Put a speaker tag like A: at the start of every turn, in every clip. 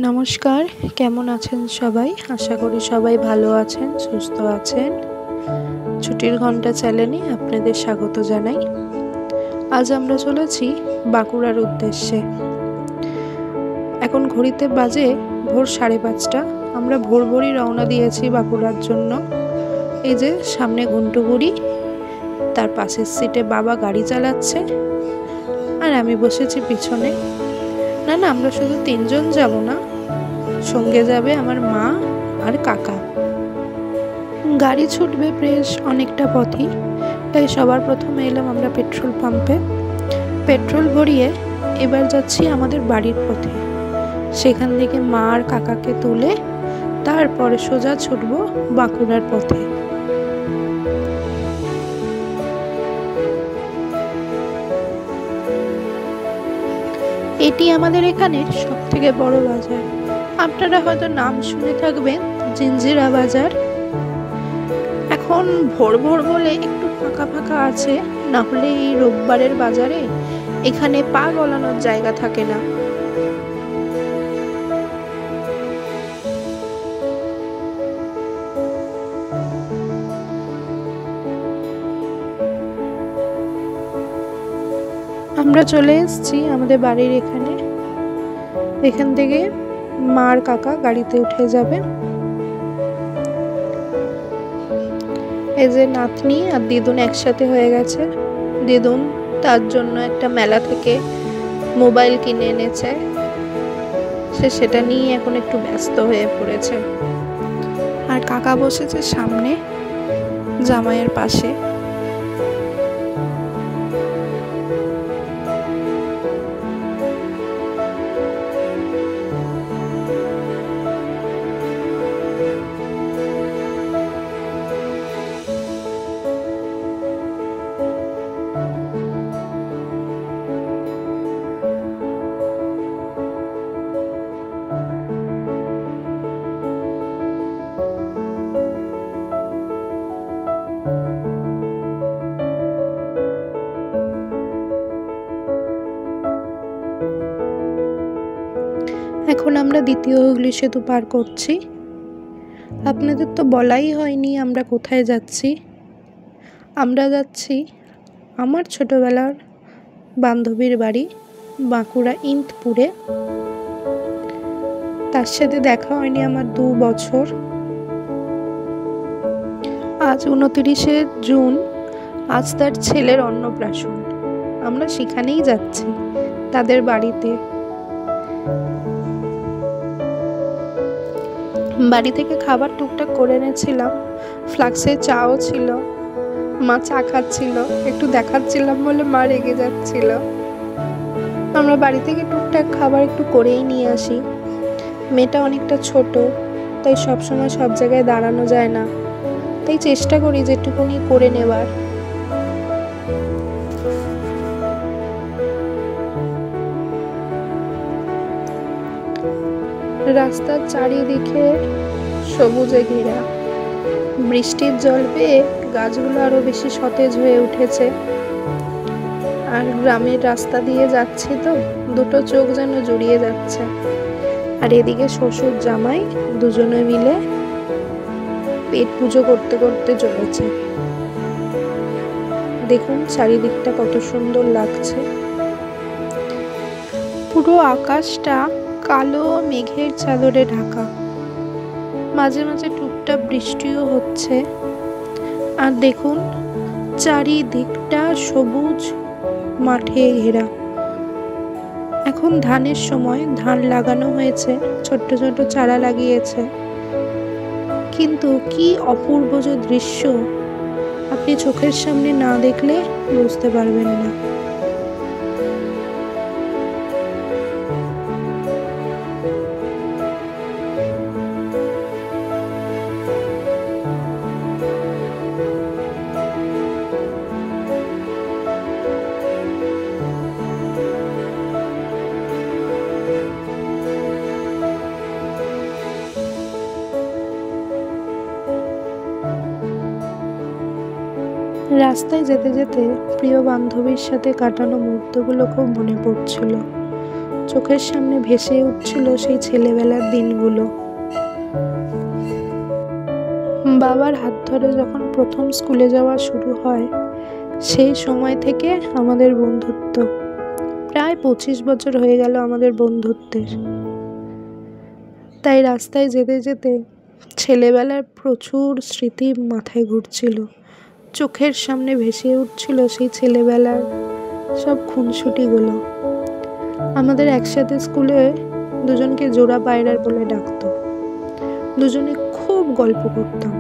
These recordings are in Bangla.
A: নমস্কার, কেমন আছেন সবাই? আশা করি সবাই ভালো আছেন, সুস্থ আছেন। ছুটির ঘন্টা চ্যানেলে আপনাদের স্বাগত জানাই। আজ আমরা চলেছি বাঁকুড়ার উদ্দেশ্যে। এখন ঘড়িতে বাজে ভোর 5:30। আমরা ভোরই রওনা দিয়েছি বাঁকুড়ার জন্য। এই যে সামনে ঘুন্টুগুড়ি, তার পাশের সিটে বাবা গাড়ি চালাচ্ছে আর আমি বসেছি পিছনে। না, আমরা শুধু 3 জন যাব না, সঙ্গে যাবে আমার মা আর কাকা। গাড়ি ছুটবে বেশ অনেকটা পথই, তাই সবার প্রথমে এলাম আমরা পেট্রোল পাম্পে। পেট্রোল ভরিয়ে এবার যাচ্ছি আমাদের বাড়ির পথে। সেখান থেকে মা আর কাকাকে তুলে তারপরে সোজা ছুটবো বাঁকুড়ার পথে। এটি আমাদের এখানের সবথেকে বড় বাজার। আপনারা হয়তো নাম শুনে থাকবেন, জিঞ্জিরা বাজার। এখন ভোর বলে একটু ফাঁকা আছে, না হলে এই রোববারের বাজারে এখানে পা গলানোর জায়গা থাকে না। আমরা চলে এসেছি আমাদের বাড়ির এখানে। এখান থেকে মা আর কাকা গাড়িতে উঠে যাবে। এই যে নাতনি আর দিদুন একসাথে হয়ে গেছে। দিদুন তার জন্য একটা মেলা থেকে মোবাইল কিনে এনেছে, সেটা নিয়ে এখন একটু ব্যস্ত হয়ে পড়েছে। আর কাকা বসেছে সামনে জামাইয়ের পাশে। এখন আমরা দ্বিতীয় হুগলি সেতু পার করছি। আপনাদের তো বলাই হয়নি আমরা কোথায় যাচ্ছি। আমরা যাচ্ছি আমার ছোটবেলার বান্ধবীর বাড়ি বাঁকুড়া ইন্দপুরে। তার সাথে দেখা হয়নি আমার 2 বছর। আজ 29শে জুন, আজ তার ছেলের অন্নপ্রাশন। আমরা সেখানেই যাচ্ছি, তাদের বাড়িতে। বাড়ি থেকে খাবার টুকটাক করে এনেছিলাম, ফ্লাক্সে চাও ছিল। মা চা খাচ্ছিল, একটু দেখাচ্ছিলাম বলে মা রেগে যাচ্ছিল। আমরা বাড়ি থেকে টুকটাক খাবার একটু করেই নিয়ে আসি। মেয়েটা অনেকটা ছোট, তাই সবসময় সব জায়গায় দাঁড়ানো যায় না, তাই চেষ্টা করি যেটুকুনি করে নেবার। রাস্তার চারিদিকে সবুজে ঘেরা। বৃষ্টির জল পেয়ে গাছগুলো আরো বেশি সতেজ হয়ে উঠেছে। আর গ্রামের রাস্তা দিয়ে যাচ্ছি তো, দুটো চোখ যেন জুড়িয়ে যাচ্ছে। আর এদিকে শ্বশুর জামাই দুজনে মিলে পেট পুজো করতে করতে চলেছে। দেখুন চারিদিকটা কত সুন্দর লাগছে। পুরো আকাশটা কালো মেঘের চাদরে ঢাকা। মাঝে মাঝে টুকটাক বৃষ্টিও হচ্ছে। আর দেখুন চারিদিকটা সবুজ মাঠে ঘেরা। এখন ধানের সময়, ধান লাগানো হয়েছে, ছোট্ট ছোট্ট চারা লাগিয়েছে। কিন্তু কি অপূর্ব যে দৃশ্য, আপনি চোখের সামনে না দেখলে বুঝতে পারবেন না। রাস্তায় যেতে যেতে প্রিয় বান্ধবীর সাথে কাটানো মুহূর্তগুলো খুব মনে পড়ছিল। চোখের সামনে ভেসে উঠছিল সেই ছেলেবেলার দিনগুলো। বাবার হাত ধরে যখন প্রথম স্কুলে যাওয়া শুরু হয়, সেই সময় থেকে আমাদের বন্ধুত্ব। প্রায় 25 বছর হয়ে গেল আমাদের বন্ধুত্বের। তাই রাস্তায় যেতে যেতে ছেলেবেলার প্রচুর স্মৃতি মাথায় ঘুরছিল, চোখের সামনে ভেসে উঠছিল সেই ছেলেবেলার সব খুনসুটিগুলো। আমাদের একসাথে স্কুলে দুজনকে জোড়া পায়রার বলে ডাকতো। দুজনে খুব গল্প করতাম,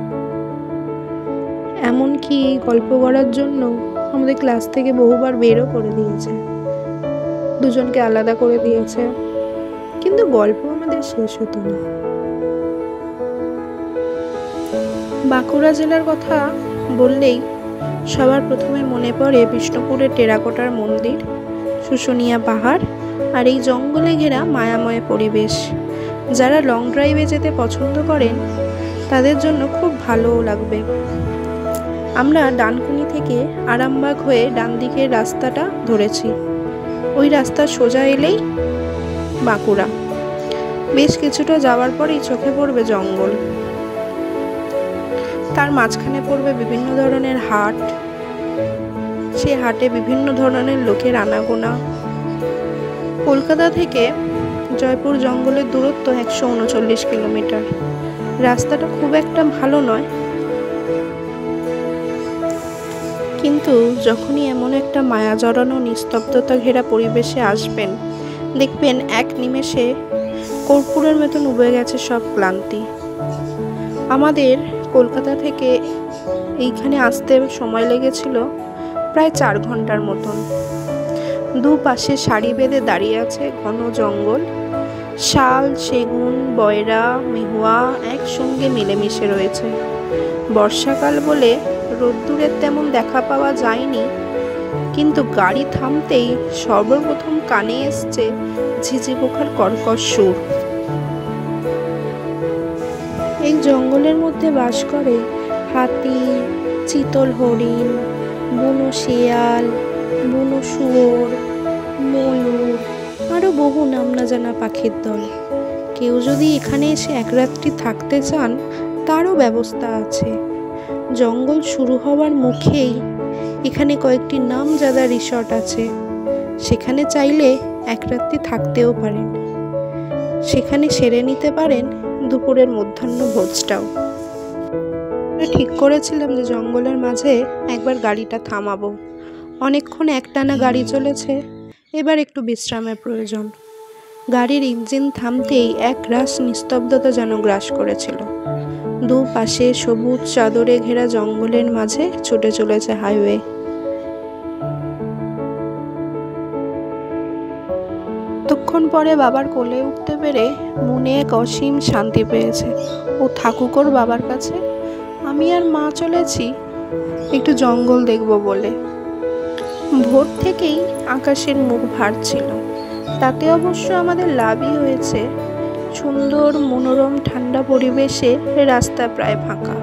A: এমনকি গল্প করার জন্য আমাদের ক্লাস থেকে বহুবার বেরও করে দিয়েছে, দুজনকে আলাদা করে দিয়েছে, কিন্তু গল্প আমাদের শেষ হতো না। বাঁকুড়া জেলার কথা বললেই সবার প্রথমে মনে পড়ে বিষ্ণুপুরের টেরাকোটার মন্দির, শুশুনিয়া পাহাড় আর এই জঙ্গলে ঘেরা মায়াময় পরিবেশ। যারা লং ড্রাইভে যেতে পছন্দ করেন তাদের জন্য খুব ভালোও লাগবে। আমরা ডানকুনি থেকে আরামবাগ হয়ে ডান দিকের রাস্তাটা ধরেছি। ওই রাস্তা সোজা এলেই বাঁকুড়া। বেশ কিছুটা যাওয়ার পরেই চোখে পড়বে জঙ্গল, তার মাঝখানে পড়বে বিভিন্ন ধরনের হাট। সে হাটে বিভিন্ন ধরনের লোকের আনাগোনা। কলকাতা থেকে জয়পুর জঙ্গলের দূরত্ব 139 কিলোমিটার। রাস্তাটা খুব একটা ভালো নয়, কিন্তু যখনই এমন একটা মায়া জড়ানো নিস্তব্ধতা ঘেরা পরিবেশে আসবেন, দেখবেন এক নিমেষে কর্পূরের মতন উবে গেছে সব ক্লান্তি। আমাদের কলকাতা থেকে এইখানে আসতে সময় লেগেছিল প্রায় 4 ঘন্টার মতন। দুপাশে সারি বেঁধে দাঁড়িয়ে আছে ঘন জঙ্গল। শাল, সেগুন, বয়রা, মহুয়া একসঙ্গে মিলেমিশে রয়েছে। বর্ষাকাল বলে রোদ্দুরের তেমন দেখা পাওয়া যায়নি, কিন্তু গাড়ি থামতেই সর্বপ্রথম কানে এসছে ঝিঝি পোকার কর্কশ সুর। এই জঙ্গলের মধ্যে বাস করে হাতি, চিতল হরিণ, বুনো শিয়াল, বুনো শুয়োর, ময়ূর, আরও বহু নাম না জানা পাখির দল। কেউ যদি এখানে এসে এক রাত্রি থাকতে চান তারও ব্যবস্থা আছে। জঙ্গল শুরু হওয়ার মুখেই এখানে কয়েকটি নামজাদা রিসর্ট আছে, সেখানে চাইলে এক রাত্রি থাকতেও পারেন। সেখানে সেরে নিতে পারেন দুপুরের মধ্যাহ্ন ভোজটাও। ঠিক করেছিলাম যে জঙ্গলের মাঝে একবার গাড়িটা থামাবো। অনেকক্ষণ একটানা গাড়ি চলেছে, এবার একটু বিশ্রামের প্রয়োজন। গাড়ির ইঞ্জিন থামতেই এক রাস নিস্তব্ধতা যেন গ্রাস করেছিল। দুপাশে সবুজ চাদরে ঘেরা জঙ্গলের মাঝে ছুটে চলেছে হাইওয়ে। ততক্ষণ পরে বাবার কোলে উঠতে পেরে মনে এক অসীম শান্তি পেয়েছে। ও থাকুক ওর বাবার কাছে, আমি আর মা চলেছি একটু জঙ্গল দেখব বলে। ভোর থেকেই আকাশের মুখ ভার ছিল, তাতে অবশ্য আমাদের লাভই হয়েছে। সুন্দর মনোরম ঠান্ডা পরিবেশে রাস্তা প্রায় ফাঁকা।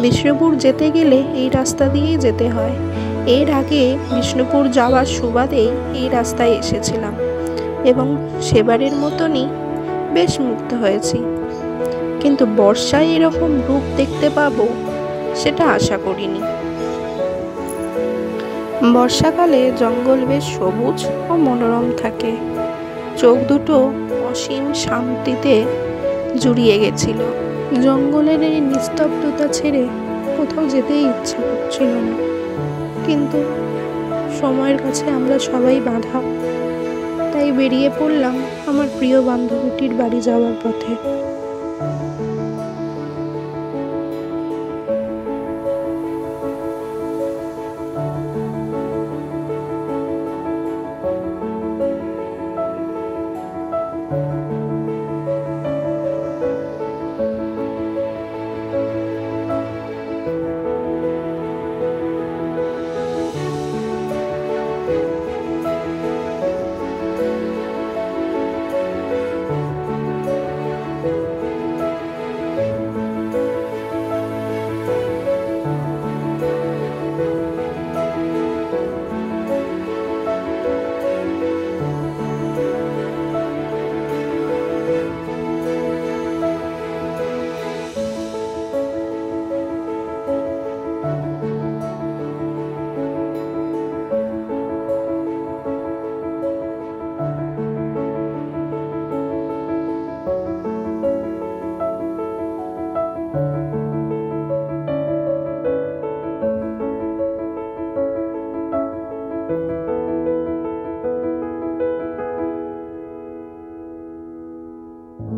A: বিষ্ণুপুর যেতে গেলে এই রাস্তা দিয়েই যেতে হয়। এর আগে বিষ্ণুপুর যাওয়ার সুবাদেই এই রাস্তায় এসেছিলাম এবং সেবারের মতনই বেশ মুগ্ধ হয়েছি, কিন্তু বর্ষায় এরকম রূপ দেখতে পাবো সেটা আশা করিনি। বর্ষাকালে জঙ্গল বেশ সবুজ ও মনোরম থাকে। চোখ দুটো অসীম শান্তিতে জুড়িয়ে গেছিল। জঙ্গলের এই নিস্তব্ধতা ছেড়ে কোথাও যেতেই ইচ্ছা করছিল না, কিন্তু সময়ের কাছে আমরা সবাই বাঁধা। তাই বেরিয়ে পড়লাম আমার প্রিয় বান্ধবীটির বাড়ি যাওয়ার পথে। গ্রাম্য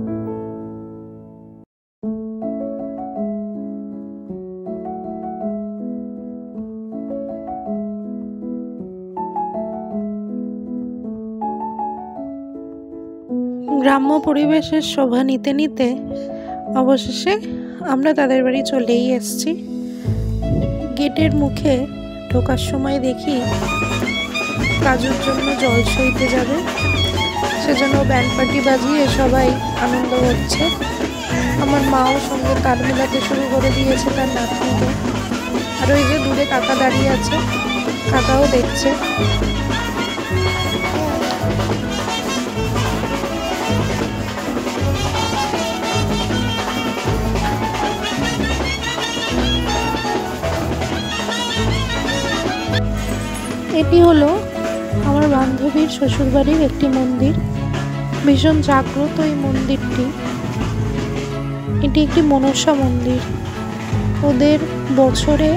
A: পরিবেশের শোভা নিতে নিতে অবশেষে আমরা তাদের বাড়ি চলেই এসেছি। গেটের মুখে ঢোকার সময় দেখি কাজুর জন্য জল সইতে যাবে, সেজন্য ব্যান্ড পার্টি বাজিয়ে সবাই আনন্দ করছে। আমার মাও সঙ্গে তাল মেলাতে শুরু করে দিয়েছে তার নাতনিকে। আর ওই যে দূরে কাকা দাঁড়িয়ে আছে, কাকাও দেখছে। এটি হলো আমার বান্ধবীর শ্বশুরবাড়ির একটি মন্দির। ভীষণ জাগ্রত এই মন্দিরটি। এটি একটি মনসা মন্দির। ওদের বছরে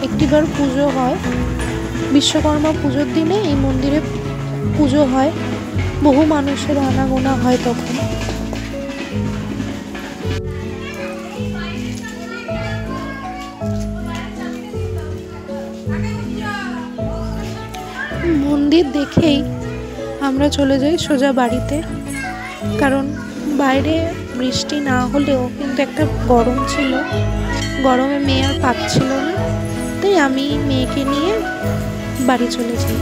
A: একটিবার পুজো হয়। বিশ্বকর্মা পুজোর দিনে এই মন্দিরে পুজো হয়। বহু মানুষের আনাগোনা হয় তখন। মন্দির দেখেই আমরা চলে যাই সোজা বাড়িতে, কারণ বাইরে বৃষ্টি না হলেও কিন্তু একটা গরম ছিল। গরমে মেয়ে আর পাচ্ছিল না, তাই আমি মেয়েকে নিয়ে বাড়ি চলে যাই।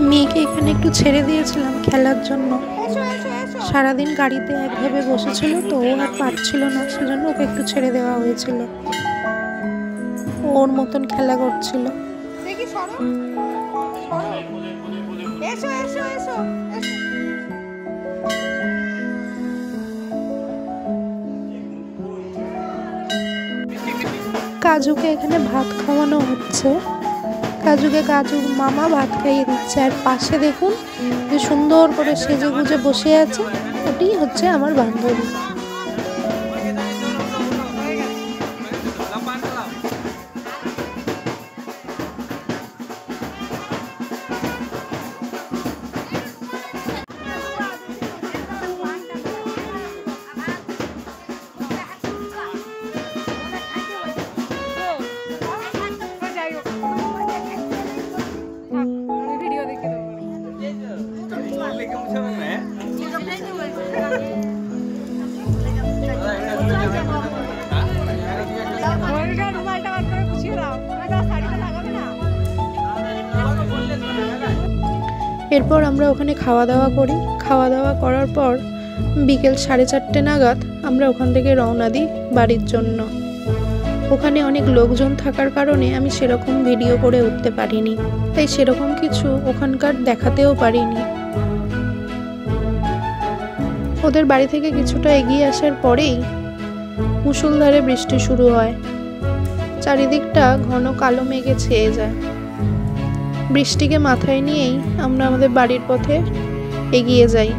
A: মেয়েকে এখানে একটু ছেড়ে দিয়েছিলাম খেলার জন্য। সারাদিন গাড়িতে একভাবে বসেছিল তো ও আর পারছিল না, সেজন্য ওকে একটু ছেড়ে দেওয়া হয়েছিল। ওর মতন খেলা করছিল। কাজুকে এখানে ভাত খাওয়ানো হচ্ছে। কাজুকে কাজুর মামা ভাত খাইয়ে দিচ্ছে। আর পাশে দেখুন যে সুন্দর করে সেজে গুজে বসে আছে, ওটি হচ্ছে আমার বান্ধবী। এরপর আমরা ওখানে খাওয়া দাওয়া করি। খাওয়া দাওয়া করার পর বিকেল 4:30 নাগাদ আমরা ওখান থেকে রওনা দিই বাড়ির জন্য। ওখানে অনেক লোকজন থাকার কারণে আমি সেরকম ভিডিও করে উঠতে পারিনি, তাই সেরকম কিছু ওখানকার দেখাতেও পারিনি। ওদের বাড়ি থেকে কিছুটা এগিয়ে আসার পরেই মুষলধারে বৃষ্টি শুরু হয়। চারিদিকটা ঘন কালো মেঘে ছেয়ে যায়। বৃষ্টিকে মাথায় নিয়েই আমরা আমাদের বাড়ির পথে এগিয়ে যাই।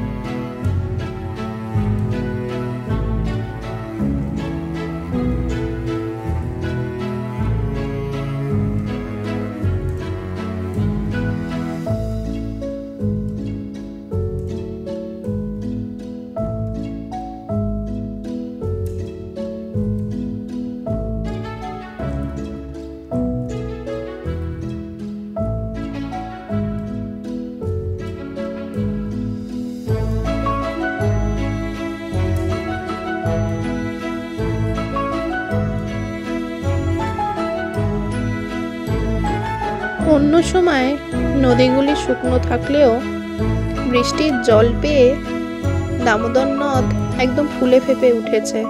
A: অন্য সময় নদীগুলি শুকনো থাকলেও বৃষ্টির জল পেয়ে দামোদর নদ একদম ফুলে ফেপে উঠেছে।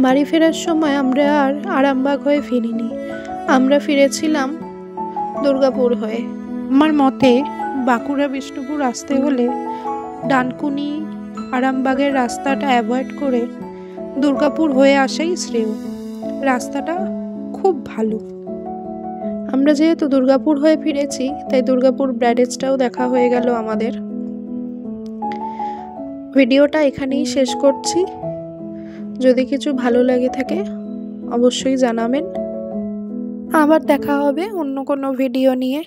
A: বাড়ি ফেরার সময় আমরা আর আরামবাগ হয়ে ফিরিনি, আমরা ফিরেছিলাম দুর্গাপুর হয়ে। আমার মতে বাঁকুড়া বিষ্ণুপুর আসতে হলে ডানকুনি আরামবাগের রাস্তাটা অ্যাভয়েড করে দুর্গাপুর হয়ে আসাই শ্রেয়। রাস্তাটা খুব ভালো। আমরা যেহেতু দুর্গাপুর হয়ে ফিরেছি, তাই দুর্গাপুর ব্যারেজটাও দেখা হয়ে গেল আমাদের। ভিডিওটা এখানেই শেষ করছি। যদি কিছু ভালো লাগে থাকে অবশ্যই জানাবেন। আবার দেখা হবে অন্য কোনো ভিডিও নিয়ে।